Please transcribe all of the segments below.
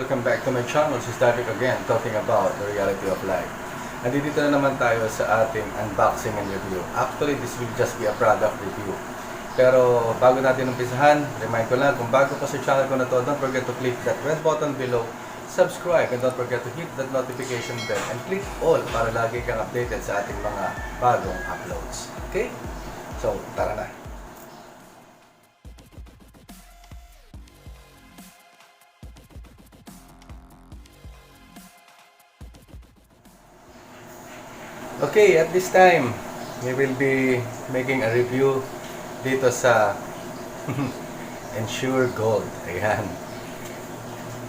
welcome back to my channel. This is David again, talking about the reality of life. Nandito na naman tayo sa ating unboxing and review. Actually, this will just be a product review. Pero bago natin umpisahan, remind ko lang, kung bago pa sa channel ko na to, don't forget to click that red button below, subscribe, and don't forget to hit that notification bell, and click all para lagi kang updated sa ating mga bagong uploads. Okay? So, tara na. Okay, at this time, we will be making a review dito sa Ensure Gold. Ayan.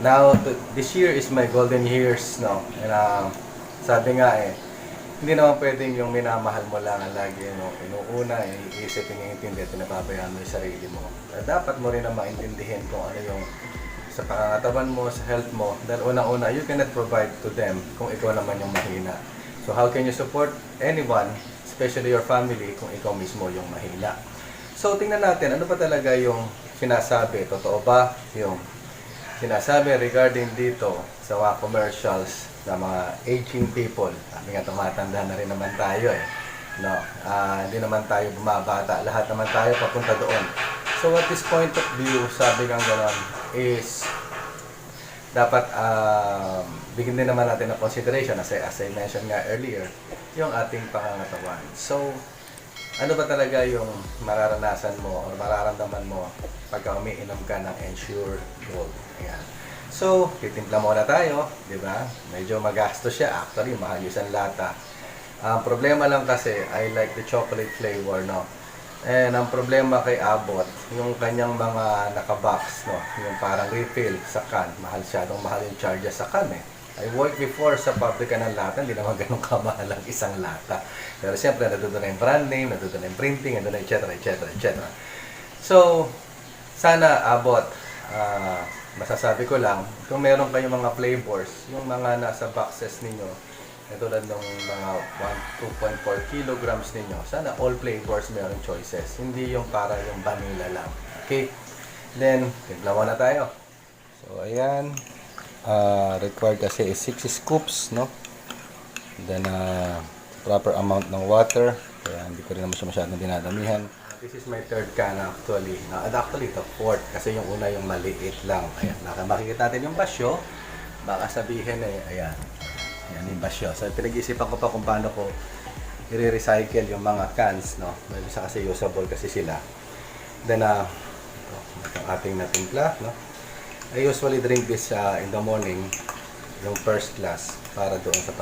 Now, this year is my golden years, no? And sabi nga hindi naman pwedeng yung minamahal mo lang ang lagi, no? Inuuna, iniisip, iniintindi, pinababayaan mo yung sarili mo. Dapat mo rin na maintindihin kung ano yung sa pangangatawan mo, sa health mo. Dahil unang-una, you cannot provide to them kung ikaw naman yung mahina. So how can you support anyone, especially your family, kung ikaw mismo yung mahina? So tingnan natin, ano pa talaga yung sinasabi? Totoo ba yung sinasabi regarding dito sa mga commercials ng mga aging people? Sabi nga, tumatanda na rin naman tayo eh. No, hindi naman tayo bumabata. Lahat naman tayo papunta doon. So at this point of view, sabi nga gano'n, is dapat bigyan din naman natin ng consideration as I mentioned nga earlier, yung ating pangangatawan. So, ano ba talaga yung mararanasan mo o mararamdaman mo pagka umiinom ka ng Ensure Gold? Ayan. So, titimpla muna tayo, di ba? Medyo magastos siya. Actually, mahal yung isang lata. Ang problema lang kasi, I like the chocolate flavor, no? And ang problema kay Abbott, yung kanyang mga nakabox, no? Yung parang refill sa can. Masyadong mahal yung charges sa can eh. I worked before sa pabrika ng lata, hindi naman ganun kamahal ang isang lata. Pero siyempre, nandun na yung brand name, nandun na yung printing, nandun na etc. etc. So, sana Abbott, masasabi ko lang, kung meron kayong mga flavors, yung mga nasa boxes ninyo, tulad ng mga 2.4 kilograms ninyo, sana all flavors meron choices. Hindi yung para yung vanilla lang. Okay? Then, timpla na tayo. So, ayan. Required kasi is 6 scoops, no? Then, proper amount ng water. Kaya hindi ko rin naman siya masyadong dinadamihan. This is my third can actually. Actually, ito fourth. Kasi yung una yung maliit lang. Ayan. Makikita natin yung basyo. Baka sabihin ayan. Yan yung basyo. So, pinag-iisipan ko pa kung paano ko i-recycle yung mga cans, no? May isa kasi usable kasi sila. Then, ito ang ating natimpla, no? I usually drink this in the morning, yung first glass, para doon sa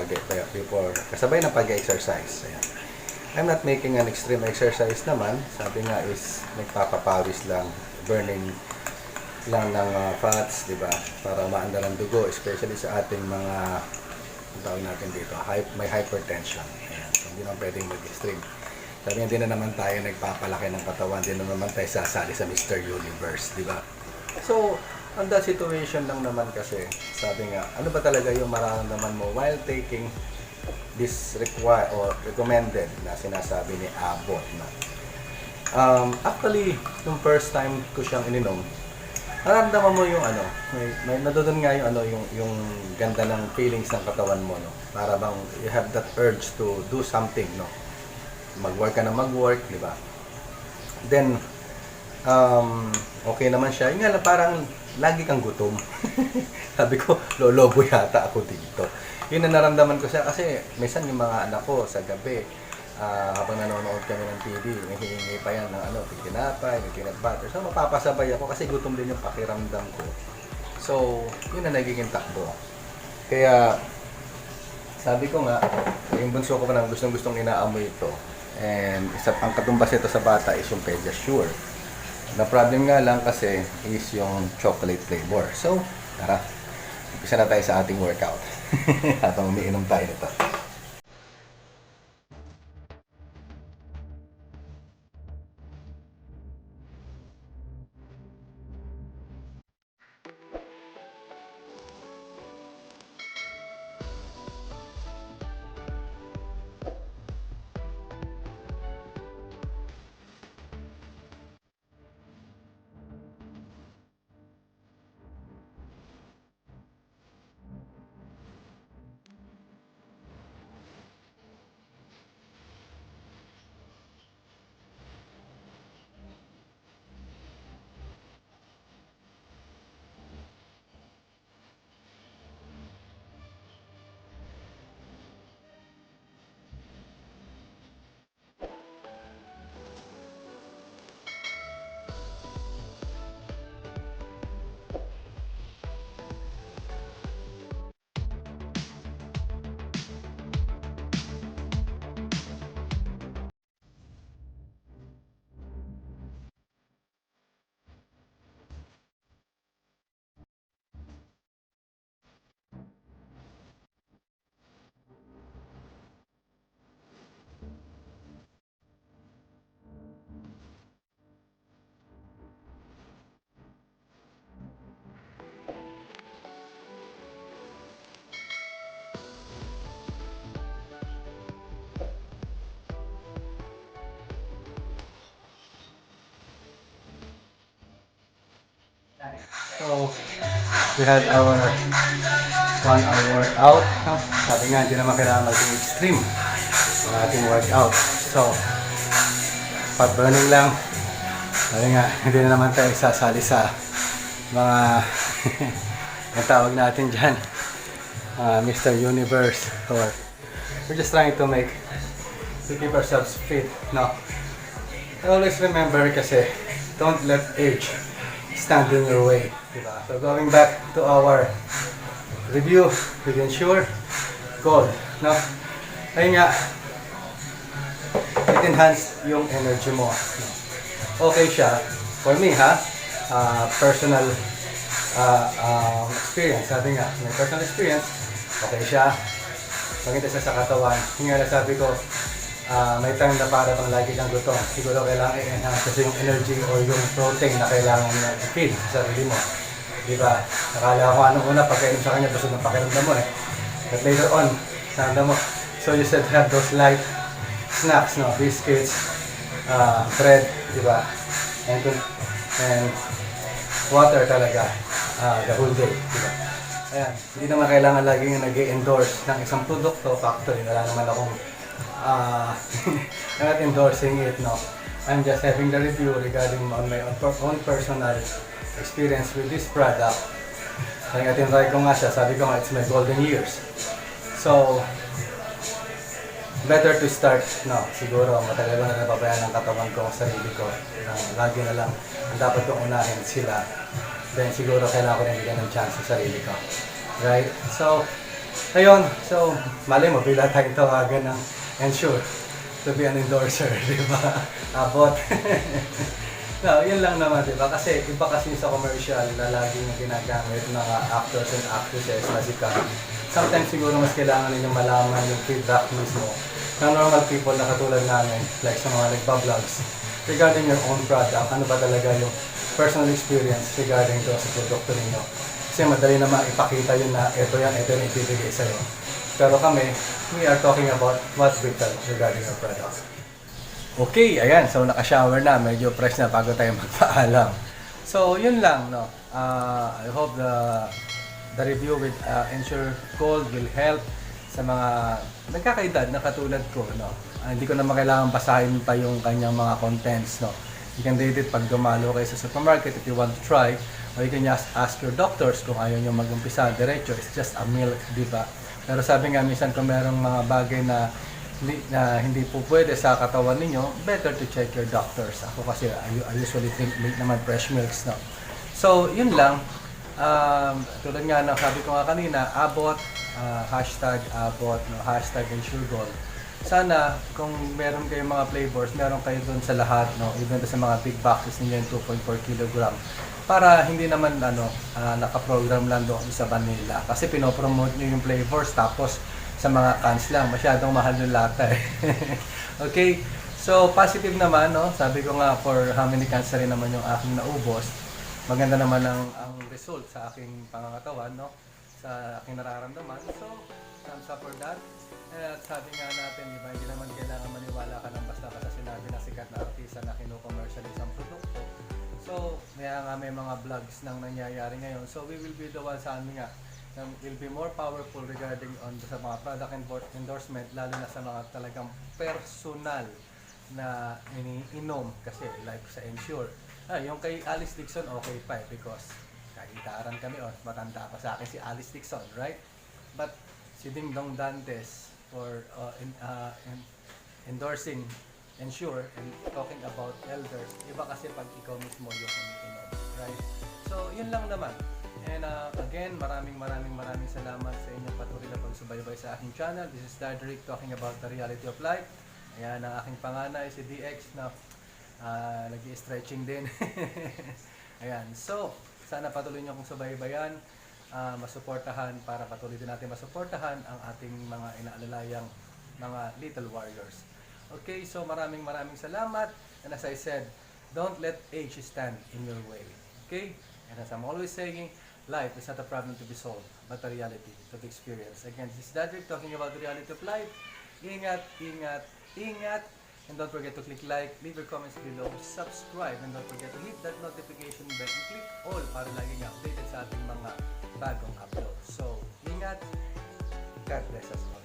before, kasabay ng pag-exercise. Ayan. I'm not making an extreme exercise naman. Sabi nga is, nagpapapawis lang, burning lang ng fats, di ba? Para maandar ang dugo, especially sa ating mga tawag natin dito, may hypertension. Ayan. So, hindi naman pwedeng mag-extreme. Sabi nga, hindi na naman tayo nagpapalaki ng katawan, hindi na naman tayo sasali sa Mr. Universe, di ba? So, on that situation lang naman kasi, sabi nga, ano ba talaga yung mararamdaman mo while taking this recommended na sinasabi ni Abbott na. Actually, yung first time ko siyang ininom, nararamdaman mo yung may nadoon nga yung ganda ng feelings ng katawan mo, no? Para bang you have that urge to do something, no? Mag-work ka na mag-work, di ba? Then, okay naman siya. Yung nga, parang lagi kang gutom. Sabi ko, lolobo yata ako dito. Yun na naramdaman ko siya kasi minsan yung mga anak ko sa gabi, habang nanonood kami ng TV, may hihingi pa yan ng tinapay, may peanut butter. So, mapapasabay ako kasi gutom din yung pakiramdam ko. So, yun na nagiging takbo. Kaya, sabi ko nga, yung bunso ko pa nang gustong inaamoy ito. And ang katumbas ito sa bata is yung Pediasure. Na problem nga lang kasi is yung chocolate flavor. So, tara, umpisa na tayo sa ating workout. Habang umiinom tayo nito. So, we had our 1 hour workout. No? Sabi nga, hindi naman kailangan maging extreme ang ating workout. So, fat burning lang. Sabi nga, hindi na naman tayo sasali sa mga ang tawag natin dyan, Mr. Universe, or we're just trying to keep ourselves fit. No, I always remember kasi, don't let age stand in your way. Diba? So going back to our review with Ensure Gold. No, ayun nga, it enhanced yung energy mo. No? Okay siya, for me ha, personal experience. Sabi nga, may personal experience, okay siya. Pagkita siya sa katawan, yung nga sabi ko, may time na para pang lagi kang gutom. Siguro kailangan i-enhance kasi yung energy o yung protein na kailangan mo i-feed sa sarili mo. Diba? Nakala ko anong una, pagkainom sa kanya, busog ng pakiramdam mo eh. But later on, sanda mo. So you said have those light snacks, no? Biscuits, bread, diba? And water talaga, the whole day, diba? Ayan, hindi naman kailangan laging nag-endorse ng isang produkto, factory, wala naman akong I'm not endorsing it, no. I'm just having the review regarding on my own personal experience with this product. Kaya nga tinry ko nga siya, sabi ko nga it's my golden years. So, better to start, no, siguro matagal ko na napabayaan ng katawan ko, sarili ko, lagi na lang ang dapat kong unahin sila, then siguro kailangan ko rin bigyan ng chance sa sarili ko, right? So, ayun, so, mali mo, bila tayong tawagan ng Ensure to be an endorser, di ba? Abot. No, yun lang naman, di ba? Kasi iba kasi sa commercial na laging ginagamit ng actors and actresses na sikat. Sometimes siguro mas kailangan ninyong malaman yung feedback mismo ng normal people na katulad namin, like sa mga nagpa-vlogs, regarding your own product, ano ba talaga yung personal experience regarding to sa produkto ninyo. Kasi madali naman ipakita yun na ito yan ibibigay sa'yo. Pero kami, we are talking about what we tell regarding our product. Okay, ayan. So, naka-shower na. Medyo fresh na bago tayo magpaalam. So, yun lang, no. I hope the review with Ensure Gold will help sa mga nagkakaedad na katulad ko, no. Hindi ko naman kailangan basahin pa yung kanyang mga contents, no. You can read it pag dumalo kayo sa supermarket if you want to try. Or you can just ask your doctors kung ayaw nyo mag-umpisa. Diretso, it's just a milk, di ba? Pero sabi nga minsan kung merong mga bagay na hindi po pwede sa katawan ninyo, better to check your doctors. Ako kasi I usually drink milk naman, fresh milks, no? So, yun lang. Tulad nga ng sabi ko nga kanina, abot, hashtag abot, no? Hashtag Ensure Gold. Sana kung meron kayong mga flavors, meron kayo doon sa lahat, no? Even sa mga big boxes ninyo yung 2.4 kilogram. Para hindi naman naka-program lang doon sa vanilla. Kasi pinopromote nyo yung flavors tapos sa mga cans lang. Masyadong mahal yung lata eh. Okay? So, positive naman, no? Sabi ko nga, for how many cans na rin naman yung aking naubos. Maganda naman ang result sa aking pangangatawan, no? Sa aking nararamdaman. So, thumbs up for that. At sabi nga natin, diba, hindi naman kailangan maniwala ka ng basta sa sinabi na sikat na artista na kino-commercialize ang produkto. So, may mga vlogs nang nangyayari ngayon. So, we will be the ones, sabi nga, will be more powerful regarding on sa mga product endorsement, lalo na sa mga talagang personal na iniinom. Kasi, like sa Ensure. Yung kay Alice Dixon, okay pa eh, because kaitaran kami, matanda pa sa akin si Alice Dixon, right? But, si Ding Dong Dantes for endorsing Ensure and talking about elders, iba kasi pag ikaw mismo yung umiinom, right? So, yun lang naman. And again, maraming salamat sa inyong patuloy na pagsubaybay sa aking channel. This is Dadrick talking about the reality of life. Ayan ang aking panganay, si DX na nag-i-stretching din. Ayan, so, sana patuloy nyo akong subaybayan, masuportahan para patuloy din natin masuportahan ang ating mga inaalalayang mga little warriors. Okay, so maraming salamat. And as I said, don't let age stand in your way. Okay? And as I'm always saying, life is not a problem to be solved, but a reality to be experienced. Again, this is Dadrick talking about the reality of life. Ingat, ingat, ingat, And don't forget to click like, leave your comments below, subscribe, and don't forget to hit that notification bell and click all para lagi niya updated sa ating mga bagong upload. So, ingat. God bless us all.